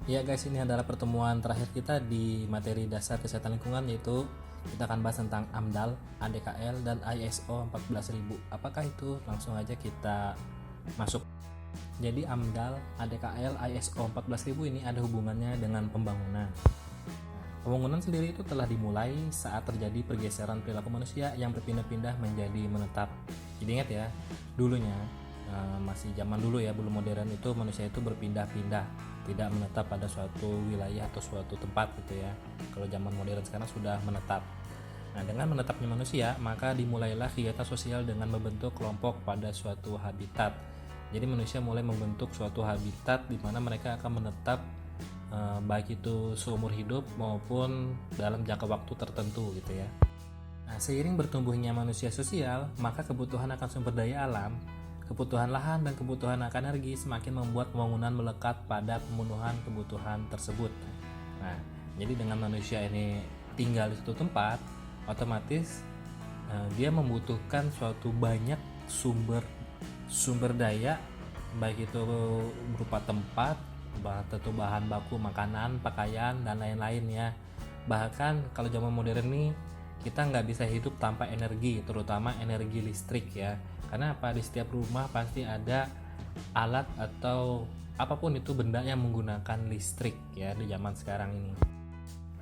Ya guys, ini adalah pertemuan terakhir kita di materi dasar kesehatan lingkungan, yaitu kita akan bahas tentang AMDAL, ADKL, dan ISO 14000. Apakah itu? Langsung aja kita masuk. Jadi AMDAL, ADKL, ISO 14000 ini ada hubungannya dengan pembangunan. Pembangunan sendiri itu telah dimulai saat terjadi pergeseran perilaku manusia yang berpindah-pindah menjadi menetap. Jadi ingat ya, dulunya masih zaman dulu ya, belum modern, itu manusia itu berpindah-pindah, tidak menetap pada suatu wilayah atau suatu tempat gitu ya. Kalau zaman modern sekarang sudah menetap. Nah, dengan menetapnya manusia, maka dimulailah kegiatan sosial dengan membentuk kelompok pada suatu habitat. Jadi manusia mulai membentuk suatu habitat di mana mereka akan menetap, baik itu seumur hidup maupun dalam jangka waktu tertentu gitu ya. Nah, seiring bertumbuhnya manusia sosial, maka kebutuhan akan sumber daya alam, kebutuhan lahan, dan kebutuhan akan energi semakin membuat pembangunan melekat pada pemenuhan kebutuhan tersebut. Nah, jadi dengan manusia ini tinggal di suatu tempat, otomatis dia membutuhkan suatu banyak sumber daya, baik itu berupa tempat, tentu bahan baku makanan, pakaian, dan lain-lain ya. Bahkan kalau zaman modern nih, kita nggak bisa hidup tanpa energi, terutama energi listrik ya. Karena apa? Di setiap rumah pasti ada alat atau apapun itu benda yang menggunakan listrik ya di zaman sekarang ini.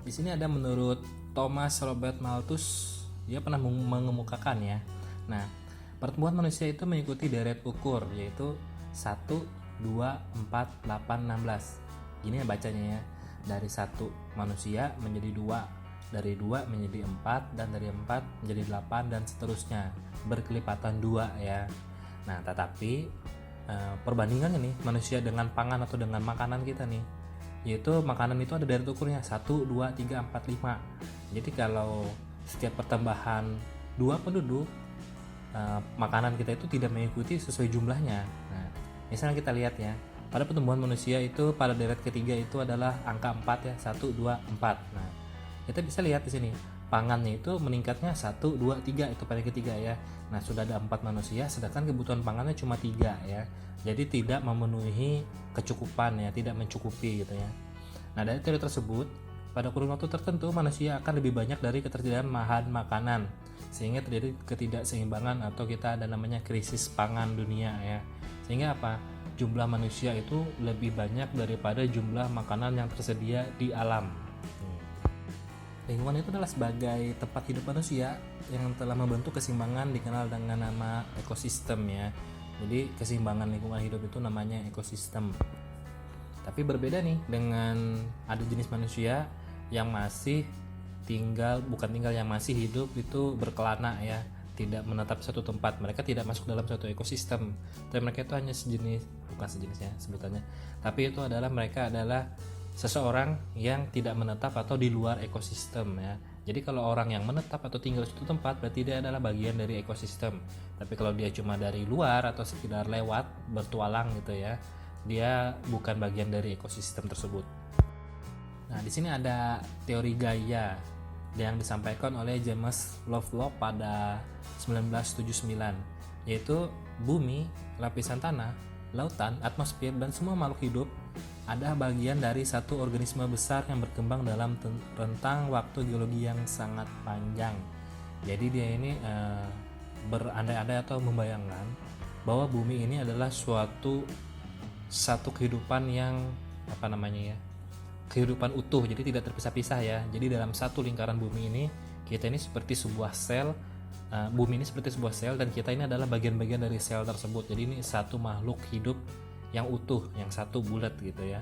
Di sini ada menurut Thomas Robert Malthus, dia pernah mengemukakan ya. Nah, pertumbuhan manusia itu mengikuti deret ukur, yaitu 1, 2, 4, 8, 16. Gini ya bacanya ya. Dari 1 manusia menjadi 2, dari 2 menjadi 4, dan dari 4 menjadi 8, dan seterusnya, berkelipatan 2 ya. Nah, tetapi perbandingannya nih, manusia dengan pangan atau dengan makanan kita nih, yaitu makanan itu ada deret ukurnya 1, 2, 3, 4, 5. Jadi kalau setiap pertambahan 2 penduduk, makanan kita itu tidak mengikuti sesuai jumlahnya. Nah, misalnya kita lihat ya, pada pertumbuhan manusia itu pada deret ketiga itu adalah angka 4 ya, 1, 2, 4. Nah, kita bisa lihat di sini pangannya itu meningkatnya 1, 2, 3 itu pada ketiga ya. Nah, sudah ada 4 manusia, sedangkan kebutuhan pangannya cuma 3 ya. Jadi tidak memenuhi kecukupan ya, tidak mencukupi gitu ya. Nah, dari teori tersebut, pada kurun waktu tertentu manusia akan lebih banyak dari ketersediaan bahan makanan, sehingga terjadi ketidakseimbangan atau kita ada namanya krisis pangan dunia ya. Sehingga apa? Jumlah manusia itu lebih banyak daripada jumlah makanan yang tersedia di alam. Lingkungan itu adalah sebagai tempat hidup manusia yang telah membentuk keseimbangan dikenal dengan nama ekosistem ya. Jadi keseimbangan lingkungan hidup itu namanya ekosistem. Tapi berbeda nih dengan ada jenis manusia yang masih yang masih hidup itu berkelana ya, tidak menetap satu tempat. Mereka tidak masuk dalam suatu ekosistem. Dan mereka itu hanya bukan sejenis ya sebutannya. Tapi itu adalah mereka adalah seseorang yang tidak menetap atau di luar ekosistem ya. Jadi kalau orang yang menetap atau tinggal di suatu tempat berarti dia adalah bagian dari ekosistem. Tapi kalau dia cuma dari luar atau sekedar lewat bertualang gitu ya, dia bukan bagian dari ekosistem tersebut. Nah, di sini ada teori Gaia yang disampaikan oleh James Lovelock pada 1979, yaitu bumi, lapisan tanah, lautan, atmosfer, dan semua makhluk hidup ada bagian dari satu organisme besar yang berkembang dalam rentang waktu geologi yang sangat panjang. Jadi dia ini berandai-andai atau membayangkan bahwa bumi ini adalah satu kehidupan yang kehidupan utuh, jadi tidak terpisah-pisah ya. Jadi dalam satu lingkaran bumi ini, kita ini seperti sebuah sel, bumi ini seperti sebuah sel, dan kita ini adalah bagian-bagian dari sel tersebut. Jadi ini satu makhluk hidup yang utuh, yang satu bulat gitu ya.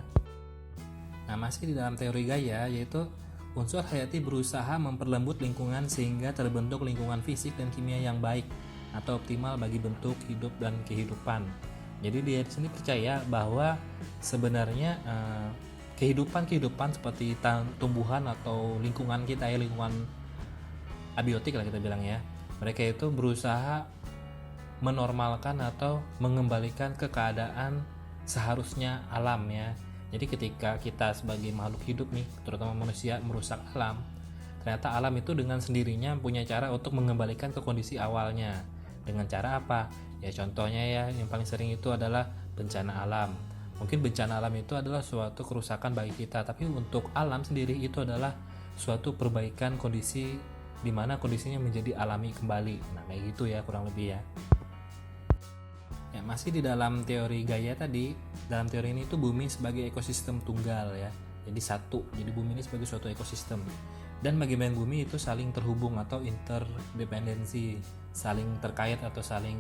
Nah, masih di dalam teori Gaia, yaitu unsur hayati berusaha memperlembut lingkungan sehingga terbentuk lingkungan fisik dan kimia yang baik atau optimal bagi bentuk hidup dan kehidupan. Jadi dia di sini percaya bahwa sebenarnya kehidupan seperti tumbuhan atau lingkungan kita ya, lingkungan abiotik lah kita bilang ya, mereka itu berusaha menormalkan atau mengembalikan ke keadaan seharusnya alam ya. Jadi ketika kita sebagai makhluk hidup nih, terutama manusia, merusak alam, ternyata alam itu dengan sendirinya punya cara untuk mengembalikan ke kondisi awalnya. Dengan cara apa? Ya contohnya ya, yang paling sering itu adalah bencana alam. Mungkin bencana alam itu adalah suatu kerusakan bagi kita, tapi untuk alam sendiri itu adalah suatu perbaikan kondisi di mana kondisinya menjadi alami kembali. Nah, kayak gitu ya kurang lebih ya. Ya, masih di dalam teori Gaia tadi, dalam teori ini tuh bumi sebagai ekosistem tunggal ya. Jadi satu. Jadi bumi ini sebagai suatu ekosistem. Dan bagian bumi itu saling terhubung atau interdependensi, saling terkait atau saling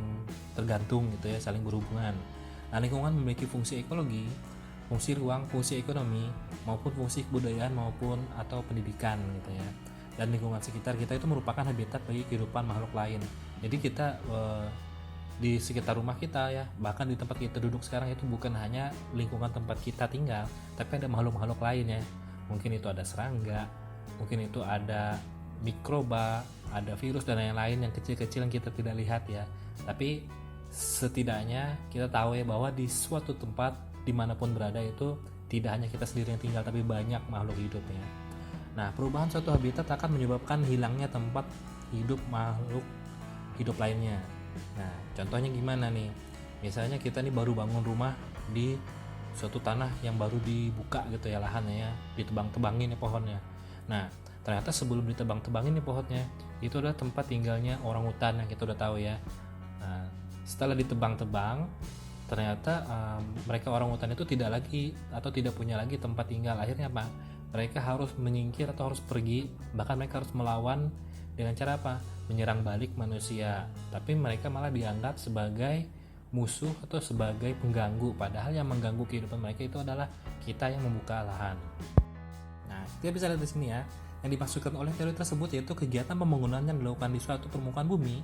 tergantung gitu ya, saling berhubungan. Nah, lingkungan memiliki fungsi ekologi, fungsi ruang, fungsi ekonomi, maupun fungsi kebudayaan maupun atau pendidikan gitu ya. Dan lingkungan sekitar kita itu merupakan habitat bagi kehidupan makhluk lain. Jadi kita di sekitar rumah kita ya, bahkan di tempat kita duduk sekarang itu bukan hanya lingkungan tempat kita tinggal, tapi ada makhluk-makhluk lain ya. Mungkin itu ada serangga, mungkin itu ada mikroba, ada virus dan lain-lain yang kecil-kecil yang kita tidak lihat ya. Tapi setidaknya kita tahu ya bahwa di suatu tempat dimanapun berada itu tidak hanya kita sendiri yang tinggal, tapi banyak makhluk hidupnya. Nah, perubahan suatu habitat akan menyebabkan hilangnya tempat hidup makhluk hidup lainnya. Nah, contohnya gimana nih? Misalnya kita nih baru bangun rumah di suatu tanah yang baru dibuka gitu ya lahannya ya, ditebang-tebangin ya pohonnya. Nah, ternyata sebelum ditebang-tebangin nih pohonnya, itu adalah tempat tinggalnya orang hutan yang kita udah tahu ya. Nah, setelah ditebang-tebang, ternyata mereka orang hutan itu tidak lagi atau tidak punya lagi tempat tinggal. Akhirnya apa? Mereka harus menyingkir atau harus pergi, bahkan mereka harus melawan dengan cara apa? Menyerang balik manusia. Tapi mereka malah dianggap sebagai musuh atau sebagai pengganggu, padahal yang mengganggu kehidupan mereka itu adalah kita yang membuka lahan. Nah, kita bisa lihat di sini ya, yang dimaksudkan oleh teori tersebut yaitu kegiatan pembangunan yang dilakukan di suatu permukaan bumi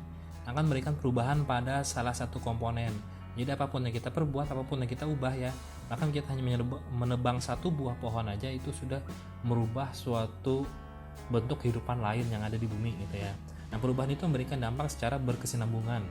akan memberikan perubahan pada salah satu komponen. Jadi apapun yang kita perbuat, apapun yang kita ubah ya, bahkan kita hanya menebang satu buah pohon aja itu sudah merubah suatu bentuk kehidupan lain yang ada di bumi gitu ya. Nah, perubahan itu memberikan dampak secara berkesinambungan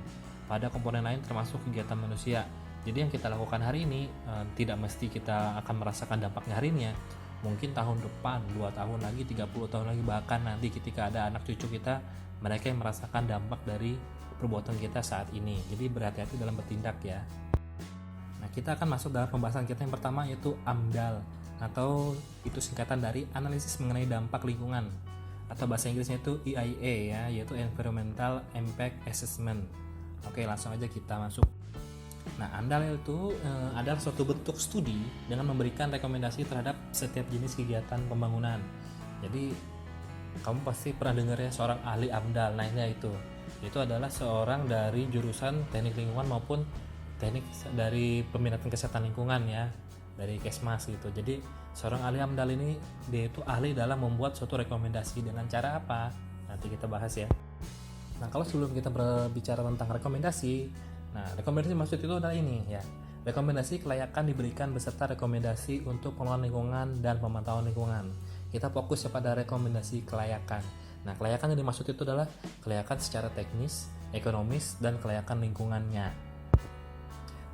pada komponen lain termasuk kegiatan manusia. Jadi yang kita lakukan hari ini tidak mesti kita akan merasakan dampaknya hari ini ya. Mungkin tahun depan, 2 tahun lagi, 30 tahun lagi, bahkan nanti ketika ada anak cucu kita, mereka yang merasakan dampak dari perbuatan kita saat ini. Jadi berhati-hati dalam bertindak ya. Nah, kita akan masuk dalam pembahasan kita yang pertama yaitu AMDAL, atau itu singkatan dari analisis mengenai dampak lingkungan, atau bahasa Inggrisnya itu EIA ya, yaitu Environmental Impact Assessment. Oke, langsung aja kita masuk. Nah, AMDAL itu adalah suatu bentuk studi dengan memberikan rekomendasi terhadap setiap jenis kegiatan pembangunan. Jadi kamu pasti pernah dengar ya seorang ahli AMDAL. Nah, itu adalah seorang dari jurusan teknik lingkungan maupun teknik dari peminatan kesehatan lingkungan ya, dari Kesmas gitu. Jadi seorang ahli AMDAL ini dia itu ahli dalam membuat suatu rekomendasi. Dengan cara apa? Nanti kita bahas ya. Nah, kalau sebelum kita berbicara tentang rekomendasi, nah rekomendasi maksud itu adalah ini ya. Rekomendasi kelayakan diberikan beserta rekomendasi untuk pengelolaan lingkungan dan pemantauan lingkungan. Kita fokus pada rekomendasi kelayakan. Nah, kelayakan yang dimaksud itu adalah kelayakan secara teknis, ekonomis, dan kelayakan lingkungannya.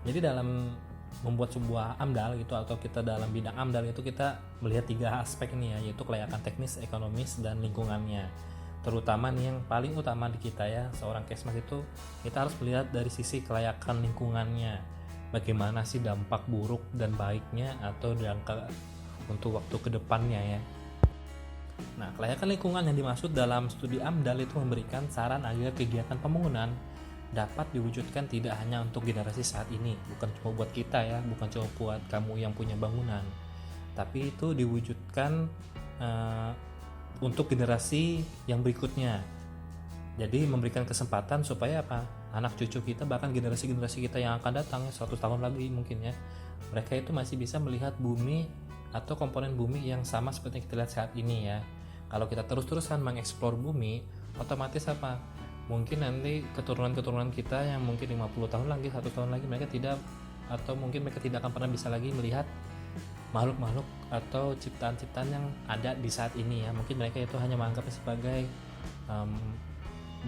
Jadi dalam membuat sebuah AMDAL gitu, atau kita dalam bidang AMDAL itu kita melihat 3 aspek ini ya, yaitu kelayakan teknis, ekonomis, dan lingkungannya. Terutama nih yang paling utama di kita ya, seorang Kesmas itu kita harus melihat dari sisi kelayakan lingkungannya. Bagaimana sih dampak buruk dan baiknya atau dampak untuk waktu kedepannya ya. Nah, kelayakan lingkungan yang dimaksud dalam studi AMDAL itu memberikan saran agar kegiatan pembangunan dapat diwujudkan tidak hanya untuk generasi saat ini, bukan cuma buat kita ya, bukan cuma buat kamu yang punya bangunan, tapi itu diwujudkan untuk generasi yang berikutnya. Jadi memberikan kesempatan supaya apa? Anak cucu kita, bahkan generasi-generasi kita yang akan datang 100 tahun lagi mungkin ya, mereka itu masih bisa melihat bumi atau komponen bumi yang sama seperti yang kita lihat saat ini ya. Kalau kita terus-terusan mengeksplor bumi, otomatis apa? Mungkin nanti keturunan-keturunan kita yang mungkin 50 tahun lagi, 1 tahun lagi, mereka tidak, atau mungkin mereka tidak akan pernah bisa lagi melihat makhluk-makhluk atau ciptaan-ciptaan yang ada di saat ini ya. Mungkin mereka itu hanya menganggapnya sebagai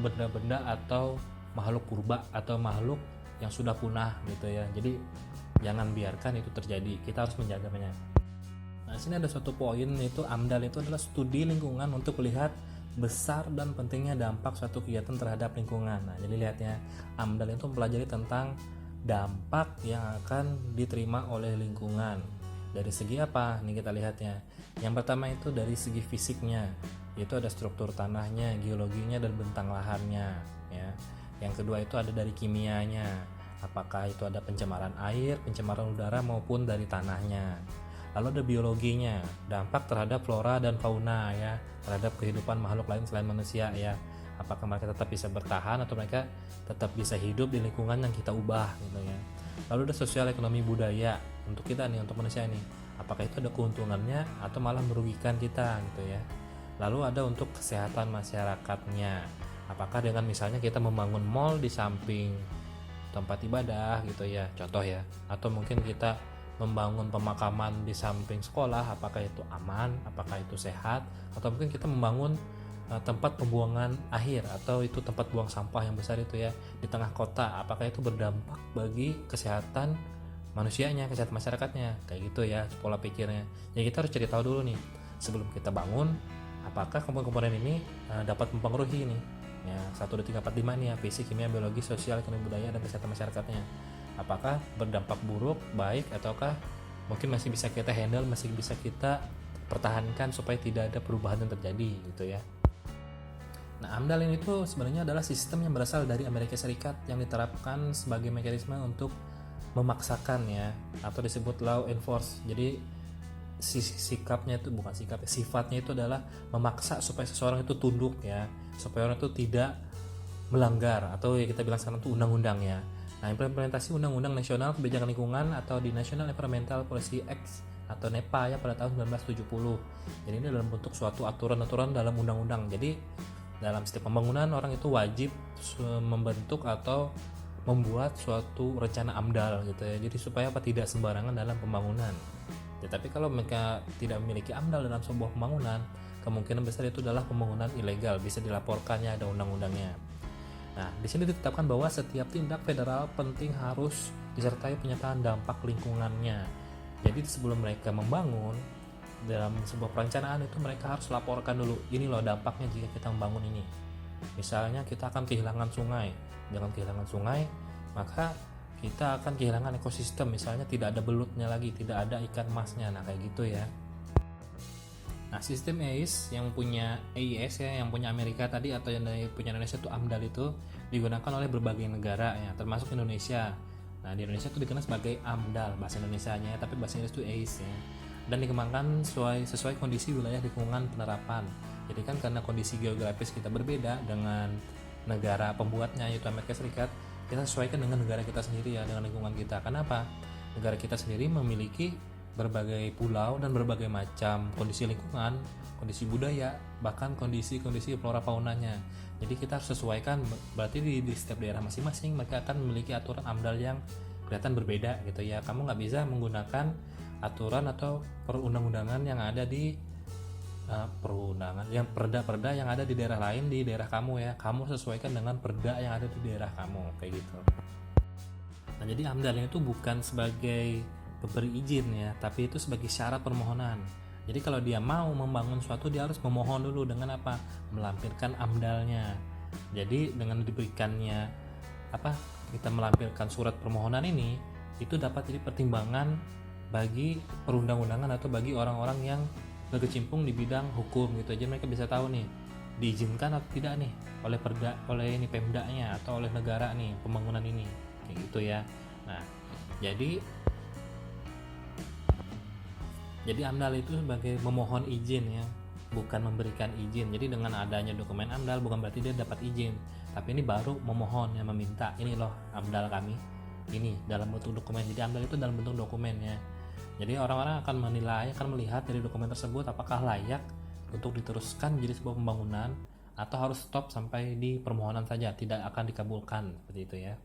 benda-benda atau makhluk purba atau makhluk yang sudah punah gitu ya. Jadi jangan biarkan itu terjadi, kita harus menjaganya. Nah, sini ada suatu poin, yaitu AMDAL itu adalah studi lingkungan untuk melihat besar dan pentingnya dampak suatu kegiatan terhadap lingkungan. Nah, jadi lihatnya AMDAL itu mempelajari tentang dampak yang akan diterima oleh lingkungan. Dari segi apa? Nih kita lihatnya. Yang pertama itu dari segi fisiknya, yaitu ada struktur tanahnya, geologinya, dan bentang lahannya ya. Yang kedua itu ada dari kimianya, apakah itu ada pencemaran air, pencemaran udara maupun dari tanahnya. Lalu ada biologinya, dampak terhadap flora dan fauna ya, terhadap kehidupan makhluk lain selain manusia ya. Apakah mereka tetap bisa bertahan atau mereka tetap bisa hidup di lingkungan yang kita ubah gitu ya. Lalu ada sosial ekonomi budaya untuk kita nih, untuk manusia nih, apakah itu ada keuntungannya atau malah merugikan kita gitu ya. Lalu ada untuk kesehatan masyarakatnya, apakah dengan misalnya kita membangun mall di samping tempat ibadah gitu ya, contoh ya, atau mungkin kita membangun pemakaman di samping sekolah, apakah itu aman, apakah itu sehat, atau mungkin kita membangun tempat pembuangan akhir atau itu tempat buang sampah yang besar itu ya di tengah kota, apakah itu berdampak bagi kesehatan manusianya, kesehatan masyarakatnya, kayak gitu ya pola pikirnya. Ya kita harus cari tahu dulu nih sebelum kita bangun, apakah komponen-komponen ini dapat mempengaruhi ini ya 1, 2, 3, 4, 5 nih ya, fisik, kimia, biologi, sosial, ekonomi, budaya, dan kesehatan masyarakatnya. Apakah berdampak buruk, baik, ataukah mungkin masih bisa kita handle, masih bisa kita pertahankan supaya tidak ada perubahan yang terjadi gitu ya. Nah, AMDAL ini tuh sebenarnya adalah sistem yang berasal dari Amerika Serikat yang diterapkan sebagai mekanisme untuk memaksakan ya, atau disebut law enforce. Jadi sikapnya itu bukan sikap, sifatnya itu adalah memaksa supaya seseorang itu tunduk ya, supaya orang itu tidak melanggar, atau ya kita bilang sekarang itu undang-undang ya. Nah, implementasi Undang-Undang Nasional Kebijakan Lingkungan atau di National Environmental Policy Act atau NEPA ya pada tahun 1970. Jadi ini dalam bentuk suatu aturan-aturan dalam undang-undang. Jadi dalam setiap pembangunan orang itu wajib membentuk atau membuat suatu rencana AMDAL gitu ya. Jadi supaya apa, tidak sembarangan dalam pembangunan. Tetapi kalau mereka tidak memiliki AMDAL dalam sebuah pembangunan, kemungkinan besar itu adalah pembangunan ilegal, bisa dilaporkannya, ada undang-undangnya. Nah, di sini ditetapkan bahwa setiap tindak federal penting harus disertai penyataan dampak lingkungannya. Jadi sebelum mereka membangun, dalam sebuah perencanaan itu mereka harus laporkan dulu, ini loh dampaknya jika kita membangun ini. Misalnya kita akan kehilangan sungai, dengan kehilangan sungai maka kita akan kehilangan ekosistem, misalnya tidak ada belutnya lagi, tidak ada ikan emasnya, nah kayak gitu ya. Nah, sistem AIS yang punya AIS ya, yang punya Amerika tadi atau yang punya Indonesia itu AMDAL itu digunakan oleh berbagai negara ya, termasuk Indonesia. Nah, di Indonesia itu dikenal sebagai AMDAL bahasa Indonesianya, tapi bahasa Inggris itu AIS ya. Dan dikembangkan sesuai kondisi wilayah lingkungan penerapan. Jadi kan karena kondisi geografis kita berbeda dengan negara pembuatnya yaitu Amerika Serikat, kita sesuaikan dengan negara kita sendiri ya, dengan lingkungan kita. Kenapa? Negara kita sendiri memiliki berbagai pulau dan berbagai macam kondisi lingkungan, kondisi budaya, bahkan kondisi flora faunanya. Jadi kita harus sesuaikan, berarti di setiap daerah masing-masing mereka akan memiliki aturan AMDAL yang kelihatan berbeda gitu ya. Kamu nggak bisa menggunakan aturan atau perundang-undangan yang ada di perda-perda yang ada di daerah lain di daerah kamu ya. Kamu sesuaikan dengan perda yang ada di daerah kamu, kayak gitu. Nah, jadi AMDAL itu bukan sebagai pemberi izin ya, tapi itu sebagai syarat permohonan. Jadi kalau dia mau membangun suatu, dia harus memohon dulu dengan apa? Melampirkan AMDAL-nya. Jadi dengan diberikannya kita melampirkan surat permohonan ini, itu dapat jadi pertimbangan bagi perundang-undangan atau bagi orang-orang yang berkecimpung di bidang hukum gitu aja. Mereka bisa tahu nih diizinkan atau tidak nih oleh perda, oleh ini Pemdanya atau oleh negara nih pembangunan ini, kayak gitu ya. Nah, jadi AMDAL itu sebagai memohon izin ya, bukan memberikan izin. Jadi dengan adanya dokumen AMDAL bukan berarti dia dapat izin, tapi ini baru memohon ya, meminta, ini loh AMDAL kami ini dalam bentuk dokumen. Jadi AMDAL itu dalam bentuk dokumen ya. Jadi orang-orang akan menilai, akan melihat dari dokumen tersebut apakah layak untuk diteruskan menjadi sebuah pembangunan atau harus stop sampai di permohonan saja, tidak akan dikabulkan, seperti itu ya.